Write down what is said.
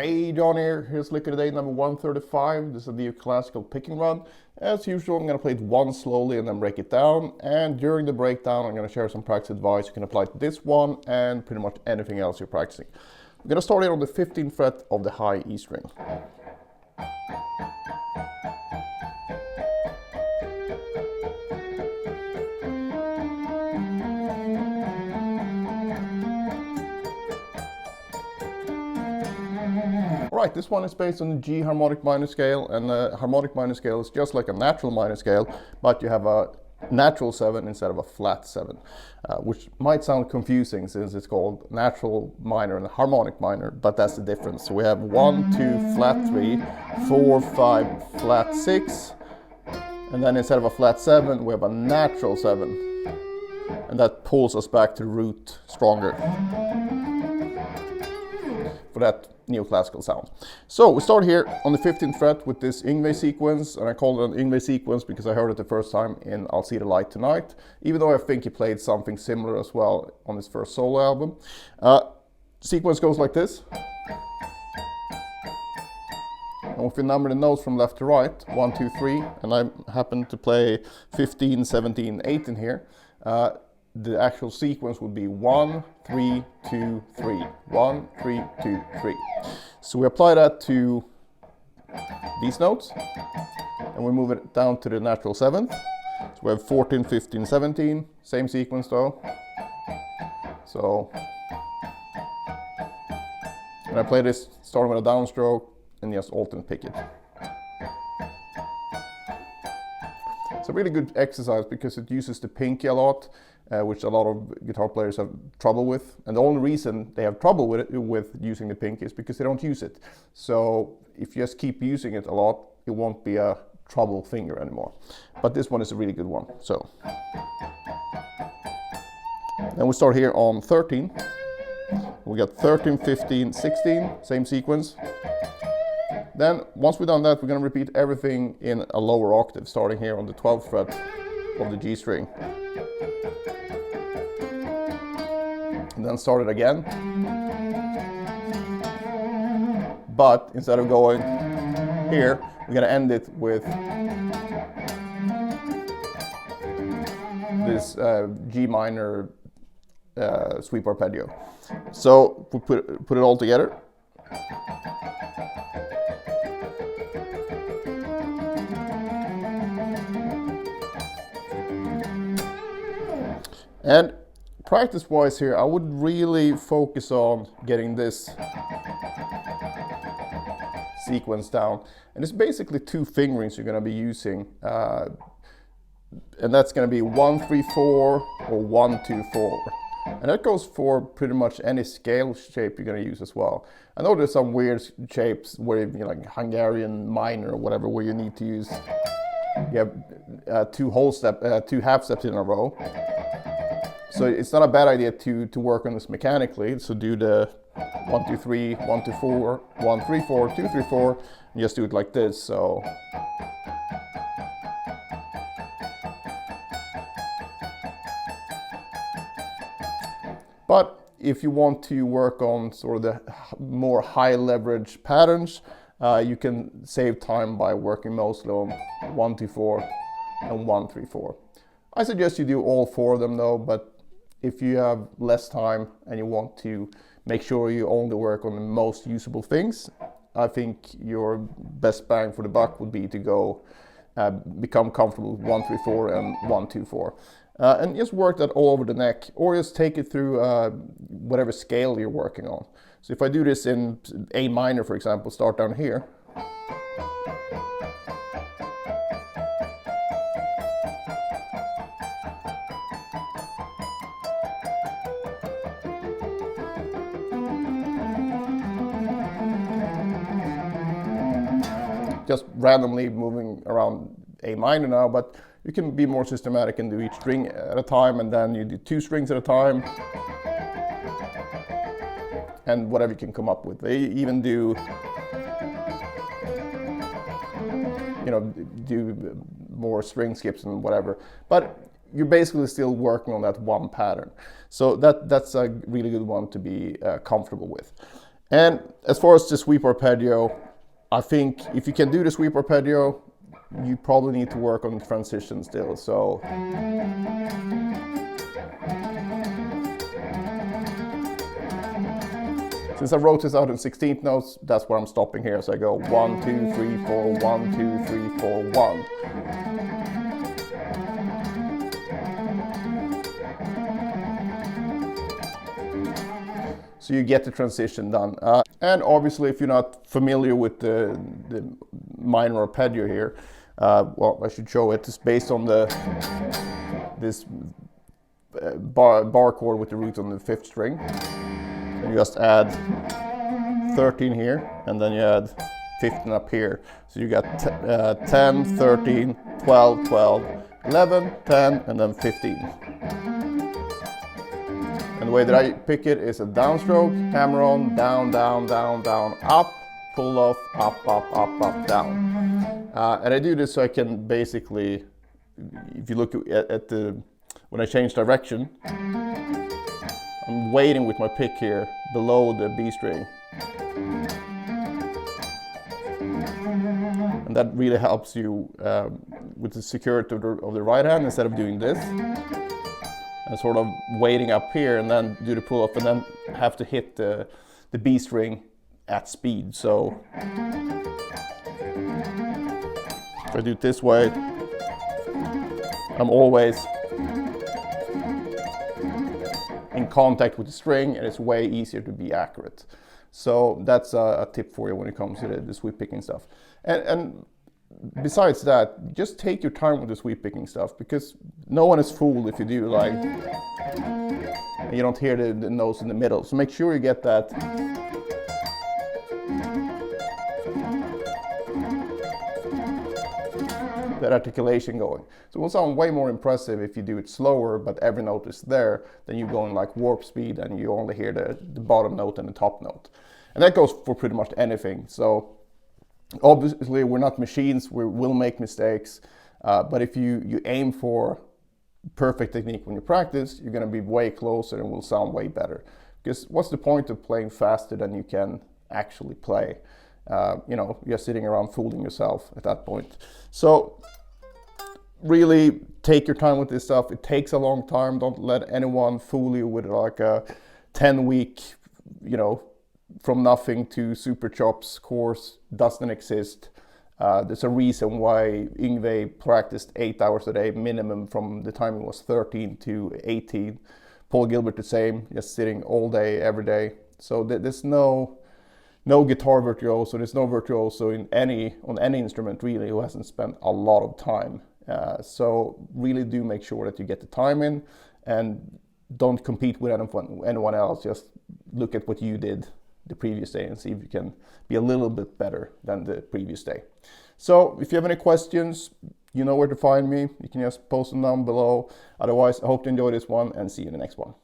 Hey, John here. Here's lick of the day number 135. This is a Neoclassical picking run. As usual, I'm going to play it once slowly and then break it down. And during the breakdown, I'm going to share some practice advice you can apply to this one and pretty much anything else you're practicing. I'm going to start here on the 15th fret of the high E string. Right, this one is based on the G harmonic minor scale, and the harmonic minor scale is just like a natural minor scale, but you have a natural 7 instead of a flat 7, which might sound confusing since it's called natural minor and harmonic minor, but that's the difference. So we have 1, 2, flat 3, 4, 5, flat 6, and then instead of a flat 7, we have a natural 7, and that pulls us back to the root stronger for that neoclassical sound. So we start here on the 15th fret with this Yngwie sequence, and I call it an Yngwie sequence because I heard it the first time in I'll See the Light Tonight, even though I think he played something similar as well on his first solo album. Sequence goes like this. And if we number the notes from left to right, 1, 2, 3, and I happen to play 15, 17, 18 here, the actual sequence would be 1, 3, 2, 3, 1, 3, 2, 3. So we apply that to these notes, and we move it down to the natural 7th. So we have 14, 15, 17, same sequence though. So, and I play this starting with a downstroke and just alternate pick it. It's a really good exercise because it uses the pinky a lot, which a lot of guitar players have trouble with. And the only reason they have trouble with using the pinky is because they don't use it. So if you just keep using it a lot, it won't be a trouble finger anymore. But this one is a really good one. So then we start here on 13. We got 13, 15, 16, same sequence. Then once we've done that, we're going to repeat everything in a lower octave, starting here on the 12th fret of the G string. And then start it again. But instead of going here, we're going to end it with this G minor sweep arpeggio. So we put it all together. And practice-wise here, I would really focus on getting this sequence down. And it's basically 2 fingerings you're going to be using. And that's going to be 1, 3, 4 or 1, 2, 4. And that goes for pretty much any scale shape you're going to use as well. I know there's some weird shapes where, you know, like Hungarian minor or whatever, where you need to use, you have 2 half steps in a row. So it's not a bad idea to work on this mechanically. So do the 1, 2, 3, 1, 2, 4, 1, 3, 4, 2, 3, 4, and just do it like this. So but if you want to work on sort of the more high leverage patterns, you can save time by working mostly on 1, 2, 4 and 1, 3, 4. I suggest you do all 4 of them though, but if you have less time and you want to make sure you only work on the most usable things, I think your best bang for the buck would be to go become comfortable with 1, 3, 4 and 1, 2, 4. And just work that all over the neck, or just take it through whatever scale you're working on. So if I do this in A minor, for example, start down here. Just randomly moving around A minor now, but you can be more systematic and do each string at a time, and then you do 2 strings at a time, and whatever you can come up with. They even do, you know, do more string skips and whatever, but you're basically still working on that one pattern. So that's a really good one to be comfortable with. And as far as the sweep arpeggio, I think if you can do the sweep arpeggio, you probably need to work on the transition still. So since I wrote this out in 16th notes, that's where I'm stopping here. So I go 1, 2, 3, 4, 1, 2, 3, 4, 1. So you get the transition done. And obviously, if you're not familiar with the minor arpeggio here, well, I should show it. It's based on this bar chord with the root on the 5th string. And you just add 13 here, and then you add 15 up here. So you got 10, 13, 12, 12, 11, 10, and then 15. And the way that I pick it is a downstroke, hammer on, down, down, down, down, up, pull off, up, up, up, up, down. And I do this so I can basically, if you look at when I change direction, I'm waiting with my pick here below the B string. And that really helps you with the security of the right hand instead of doing this. And sort of waiting up here and then do the pull off and then have to hit the B string at speed. So if I do it this way, I'm always in contact with the string and it's way easier to be accurate. So that's a tip for you when it comes to the sweep picking stuff. And besides that, just take your time with the sweep picking stuff, because no one is fooled if you do like, and you don't hear the notes in the middle. So make sure you get that articulation going. So it will sound way more impressive if you do it slower, but every note is there, than you go in like warp speed and you only hear the bottom note and the top note. And that goes for pretty much anything. So obviously we're not machines, we will make mistakes, but if you aim for perfect technique when you practice, you're going to be way closer and will sound way better. Because what's the point of playing faster than you can actually play? You know, you're sitting around fooling yourself at that point. So really take your time with this stuff. It takes a long time. Don't let anyone fool you with like a 10-week, you know, from nothing to super chops course. Doesn't exist. There's a reason why Yngve practiced 8 hours a day minimum from the time he was 13 to 18. Paul Gilbert the same, just sitting all day, every day. So there's no guitar virtuoso, there's no virtuoso on any instrument really who hasn't spent a lot of time. So really do make sure that you get the time in and don't compete with anyone else. Just look at what you did the previous day and see if you can be a little bit better than the previous day. So if you have any questions, you know where to find me. You can just post them down below. Otherwise, I hope you enjoyed this one and see you in the next one.